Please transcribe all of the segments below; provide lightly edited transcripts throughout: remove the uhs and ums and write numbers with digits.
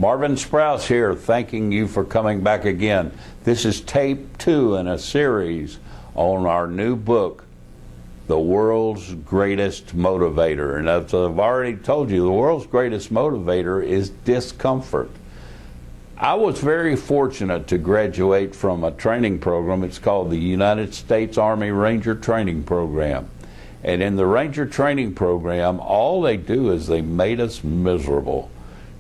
Marvin Sprouse here, thanking you for coming back again. This is tape 2 in a series on our new book, The World's Greatest Motivator. And as I've already told you, the world's greatest motivator is discomfort. I was very fortunate to graduate from a training program. It's called the United States Army Ranger Training Program. And in the Ranger Training Program, all they do is they made us miserable.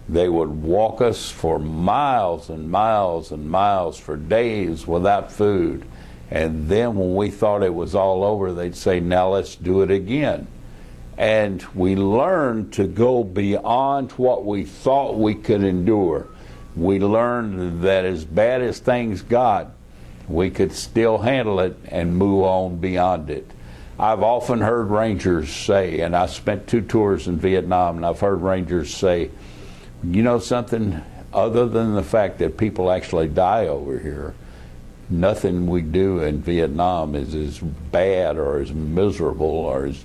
They would walk us for miles and miles and miles for days without food. And then when we thought it was all over, they'd say, now let's do it again. And we learned to go beyond what we thought we could endure. We learned that as bad as things got, we could still handle it and move on beyond it. I've often heard Rangers say, and I spent 2 tours in Vietnam, and I've heard Rangers say, you know something, other than the fact that people actually die over here, nothing we do in Vietnam is as bad or as miserable or as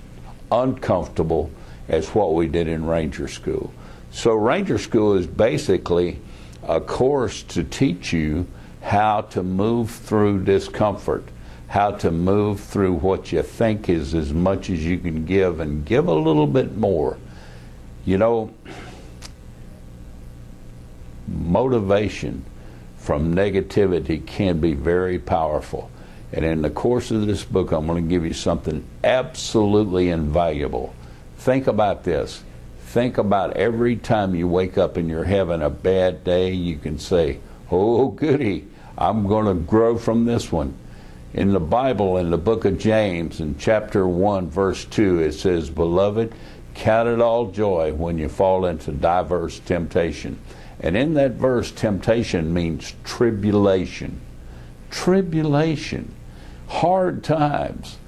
uncomfortable as what we did in Ranger School. So Ranger School is basically a course to teach you how to move through discomfort, how to move through what you think is as much as you can give and give a little bit more. You know, motivation from negativity can be very powerful. And in the course of this book, I'm going to give you something absolutely invaluable. Think about this. Think about every time you wake up and you're having a bad day, you can say, oh goody, I'm going to grow from this one. In the Bible, in the book of James, in chapter 1, verse 2, it says, Beloved, count it all joy when you fall into diverse temptation. And in that verse, temptation means tribulation. Tribulation. Hard times.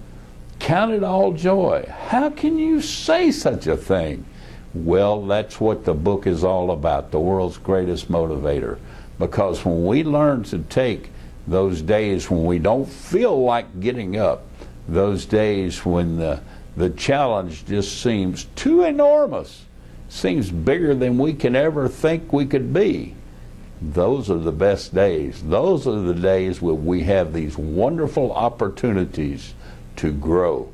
Count it all joy. How can you say such a thing? Well, that's what the book is all about, the world's greatest motivator. Because when we learn to take those days when we don't feel like getting up, those days when the challenge just seems too enormous, seems bigger than we can ever think we could be, those are the best days. Those are the days where we have these wonderful opportunities to grow.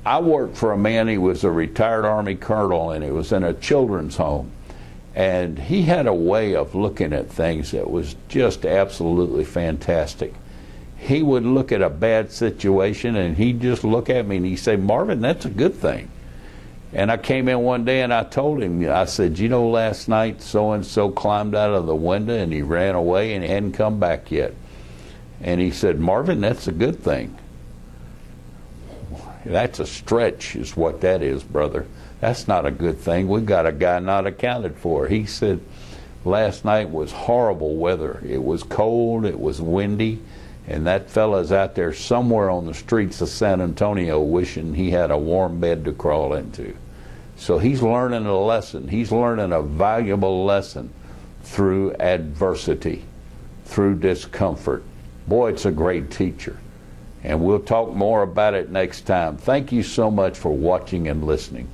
I worked for a man, he was a retired Army colonel, and he was in a children's home. And he had a way of looking at things that was just absolutely fantastic. He would look at a bad situation and he'd just look at me and he'd say, Marvin, that's a good thing. And I came in one day and I told him, I said, you know, last night so-and-so climbed out of the window and he ran away and he hadn't come back yet. And he said, Marvin, that's a good thing. That's a stretch is what that is, brother. That's not a good thing. We got a guy not accounted for. He said, last night was horrible weather. It was cold, it was windy, and that fella's out there somewhere on the streets of San Antonio wishing he had a warm bed to crawl into. So he's learning a lesson. He's learning a valuable lesson through adversity, through discomfort. Boy, it's a great teacher. And we'll talk more about it next time. Thank you so much for watching and listening.